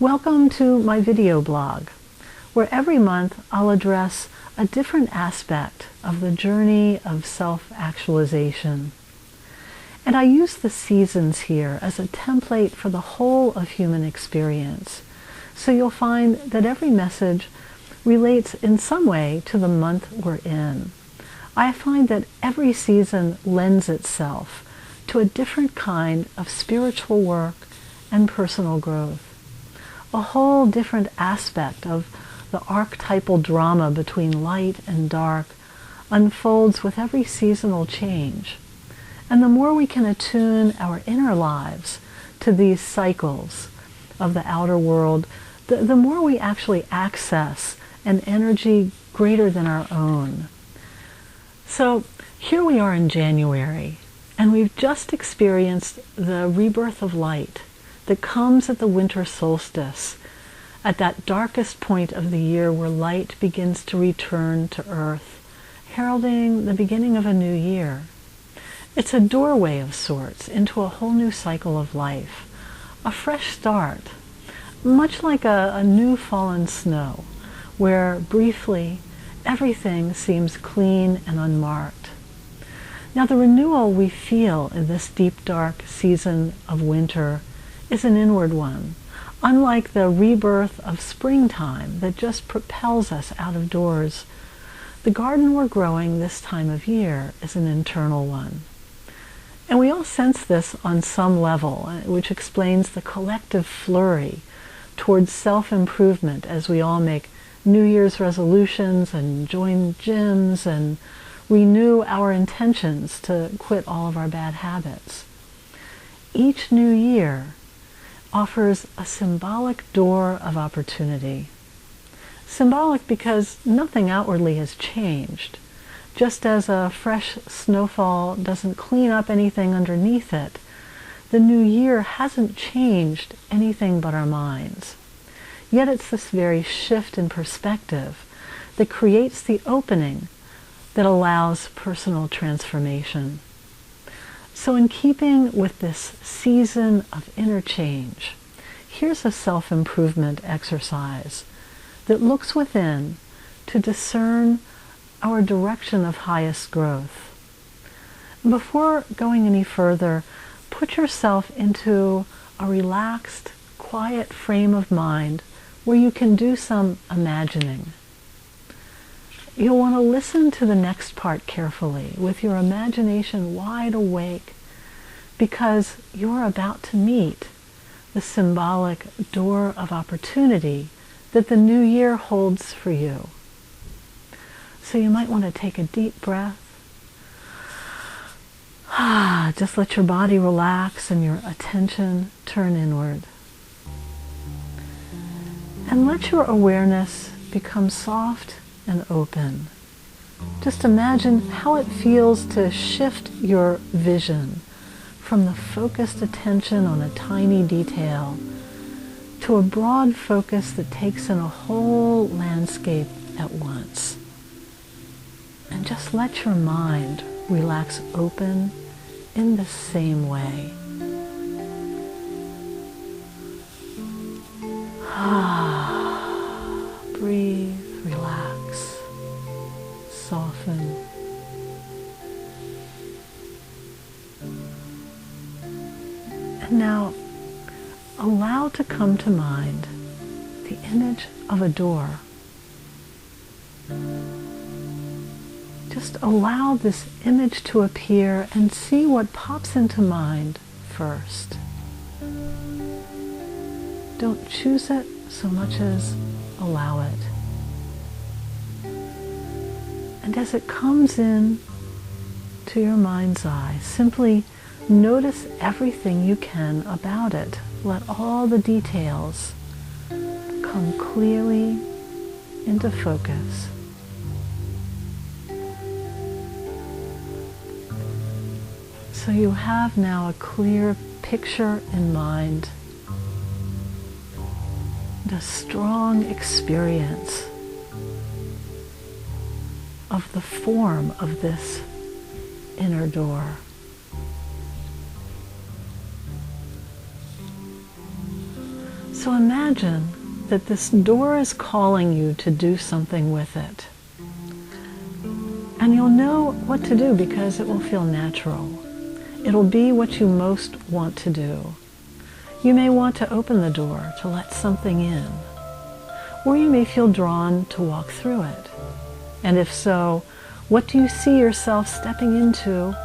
Welcome to my video blog, where every month I'll address a different aspect of the journey of self-actualization. And I use the seasons here as a template for the whole of human experience. So you'll find that every message relates in some way to the month we're in. I find that every season lends itself to a different kind of spiritual work and personal growth. A whole different aspect of the archetypal drama between light and dark unfolds with every seasonal change. And the more we can attune our inner lives to these cycles of the outer world, the more we actually access an energy greater than our own. So here we are in January, and we've just experienced the rebirth of light that comes at the winter solstice, at that darkest point of the year where light begins to return to Earth, heralding the beginning of a new year. It's a doorway of sorts into a whole new cycle of life, a fresh start, much like a new fallen snow, where briefly everything seems clean and unmarked. Now the renewal we feel in this deep dark season of winter is an inward one, unlike the rebirth of springtime that just propels us out of doors. The garden we're growing this time of year is an internal one. And we all sense this on some level, which explains the collective flurry towards self-improvement as we all make New Year's resolutions and join gyms and renew our intentions to quit all of our bad habits. Each new year offers a symbolic door of opportunity. Symbolic because nothing outwardly has changed. Just as a fresh snowfall doesn't clean up anything underneath it, the new year hasn't changed anything but our minds. Yet it's this very shift in perspective that creates the opening that allows personal transformation. So in keeping with this season of interchange, here's a self-improvement exercise that looks within to discern our direction of highest growth. Before going any further, put yourself into a relaxed, quiet frame of mind where you can do some imagining. You'll want to listen to the next part carefully with your imagination wide awake, because you're about to meet the symbolic door of opportunity that the new year holds for you. So you might want to take a deep breath. Just let your body relax and your attention turn inward. And let your awareness become soft and open. Just imagine how it feels to shift your vision from the focused attention on a tiny detail to a broad focus that takes in a whole landscape at once. And just let your mind relax open in the same way. Breathe, relax, soften. And now, allow to come to mind the image of a door. Just allow this image to appear and see what pops into mind first. Don't choose it so much as allow it. And as it comes in to your mind's eye, simply notice everything you can about it. Let all the details come clearly into focus. So you have now a clear picture in mind, and a strong experience of the form of this inner door. So imagine that this door is calling you to do something with it. And you'll know what to do because it will feel natural. It'll be what you most want to do. You may want to open the door to let something in, or you may feel drawn to walk through it. And if so, what do you see yourself stepping into,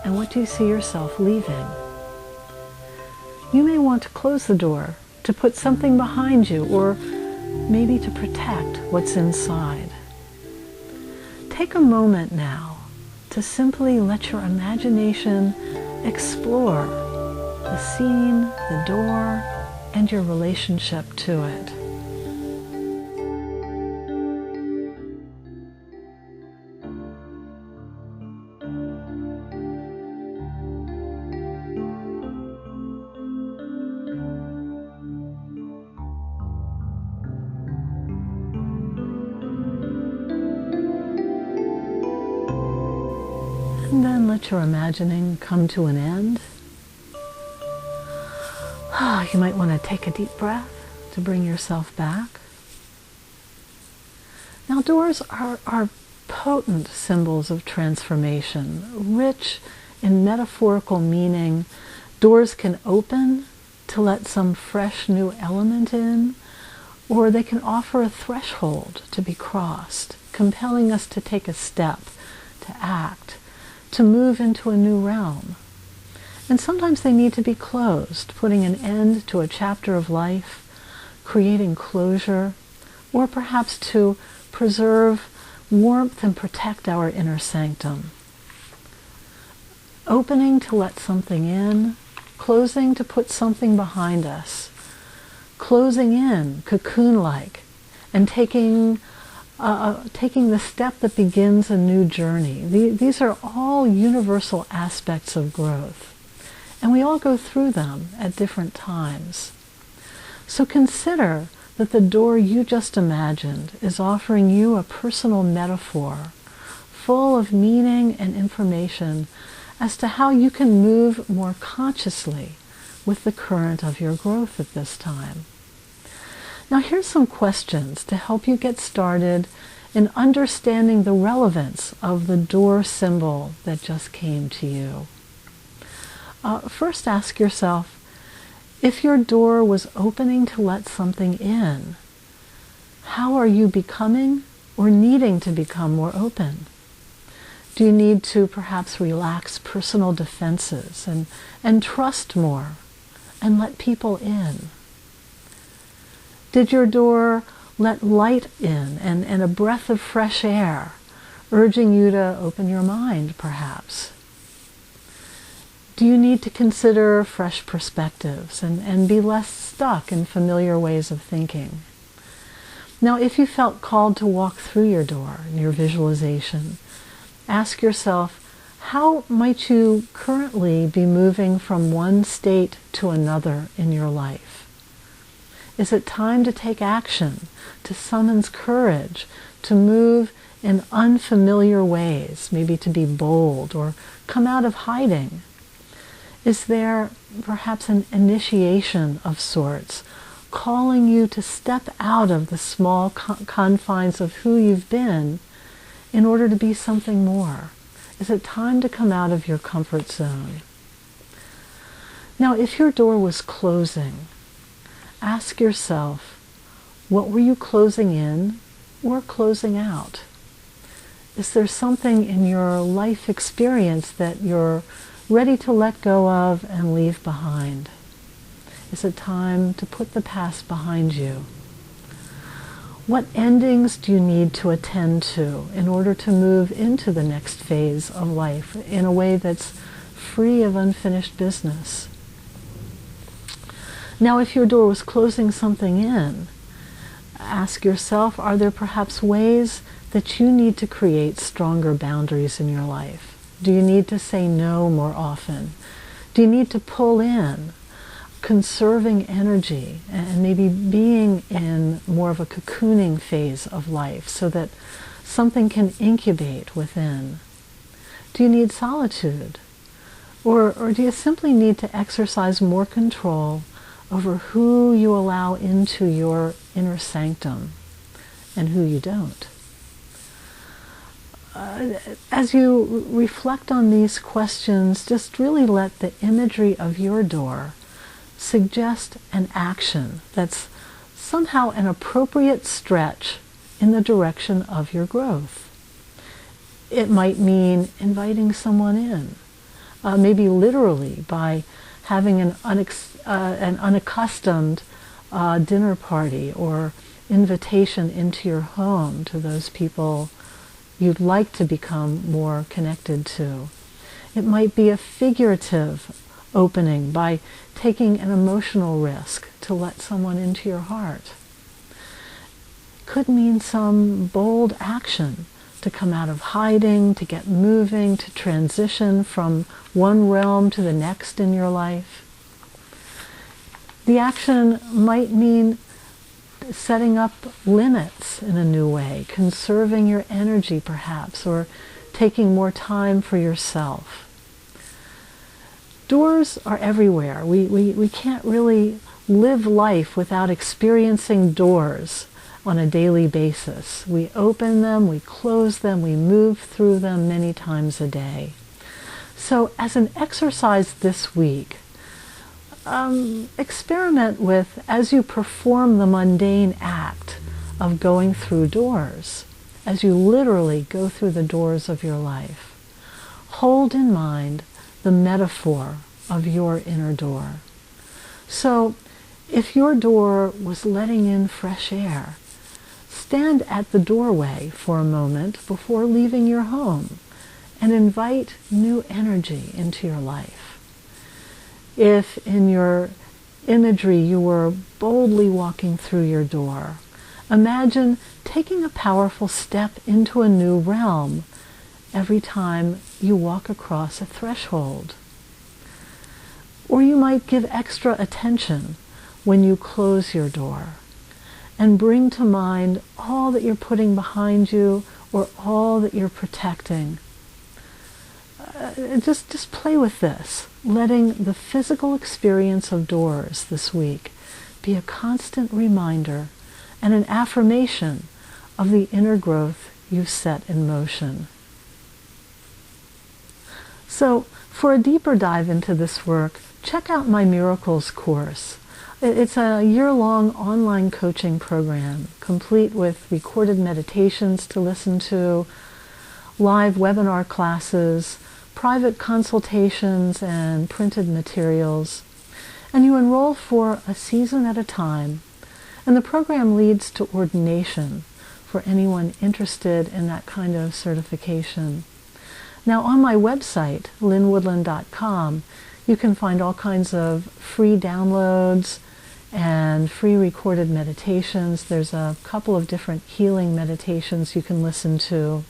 and what do you see yourself leaving? You may want to close the door to put something behind you, or maybe to protect what's inside. Take a moment now to simply let your imagination explore the scene, the door, and your relationship to it. And then let your imagining come to an end. You might want to take a deep breath to bring yourself back. Now, doors are potent symbols of transformation, rich in metaphorical meaning. Doors can open to let some fresh new element in, or they can offer a threshold to be crossed, compelling us to take a step, to act, to move into a new realm. And sometimes they need to be closed, putting an end to a chapter of life, creating closure, or perhaps to preserve warmth and protect our inner sanctum. Opening to let something in, closing to put something behind us, closing in, cocoon-like, and taking the step that begins a new journey. These are all universal aspects of growth. And we all go through them at different times. So consider that the door you just imagined is offering you a personal metaphor full of meaning and information as to how you can move more consciously with the current of your growth at this time. Now here's some questions to help you get started in understanding the relevance of the door symbol that just came to you. First, ask yourself, if your door was opening to let something in, how are you becoming or needing to become more open? Do you need to perhaps relax personal defenses and trust more and let people in? Did your door let light in and a breath of fresh air, urging you to open your mind perhaps? Do you need to consider fresh perspectives and be less stuck in familiar ways of thinking? Now, if you felt called to walk through your door in your visualization, ask yourself, how might you currently be moving from one state to another in your life? Is it time to take action, to summon courage, to move in unfamiliar ways, maybe to be bold or come out of hiding? Is there perhaps an initiation of sorts, calling you to step out of the small confines of who you've been in order to be something more? Is it time to come out of your comfort zone? Now, if your door was closing, ask yourself, what were you closing in or closing out? Is there something in your life experience that you're ready to let go of and leave behind? Is it time to put the past behind you? What endings do you need to attend to in order to move into the next phase of life in a way that's free of unfinished business? Now, if your door was closing something in, ask yourself, are there perhaps ways that you need to create stronger boundaries in your life? Do you need to say no more often? Do you need to pull in, conserving energy and maybe being in more of a cocooning phase of life so that something can incubate within? Do you need solitude? Or do you simply need to exercise more control over who you allow into your inner sanctum and who you don't. As you reflect on these questions, just really let the imagery of your door suggest an action that's somehow an appropriate stretch in the direction of your growth. It might mean inviting someone in, maybe literally by having an unaccustomed dinner party or invitation into your home to those people you'd like to become more connected to. It might be a figurative opening by taking an emotional risk to let someone into your heart. Could mean some bold action to come out of hiding, to get moving, to transition from one realm to the next in your life. The action might mean setting up limits in a new way, conserving your energy perhaps, or taking more time for yourself. Doors are everywhere. We can't really live life without experiencing doors on a daily basis. We open them, we close them, we move through them many times a day. So as an exercise this week, experiment with, as you perform the mundane act of going through doors, as you literally go through the doors of your life, hold in mind the metaphor of your inner door. So if your door was letting in fresh air, stand at the doorway for a moment before leaving your home and invite new energy into your life. If in your imagery you were boldly walking through your door, imagine taking a powerful step into a new realm every time you walk across a threshold. Or you might give extra attention when you close your door and bring to mind all that you're putting behind you or all that you're protecting. Just play with this, letting the physical experience of doors this week be a constant reminder and an affirmation of the inner growth you've set in motion. So, for a deeper dive into this work, check out my Miracles course. It's a year-long online coaching program, complete with recorded meditations to listen to, live webinar classes, private consultations, and printed materials. And you enroll for a season at a time, and the program leads to ordination for anyone interested in that kind of certification. Now on my website, lynnwoodland.com, you can find all kinds of free downloads and free recorded meditations. There's a couple of different healing meditations you can listen to.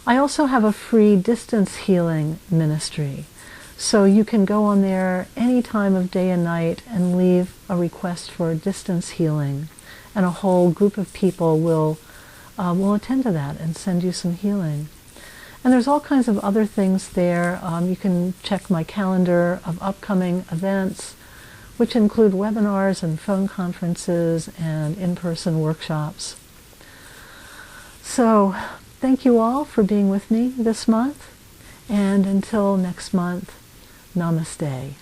I also have a free distance healing ministry, so you can go on there any time of day and night and leave a request for distance healing, and a whole group of people will attend to that and send you some healing. And there's all kinds of other things there. You can check my calendar of upcoming events, which include webinars and phone conferences and in-person workshops. So, thank you all for being with me this month, and until next month, namaste.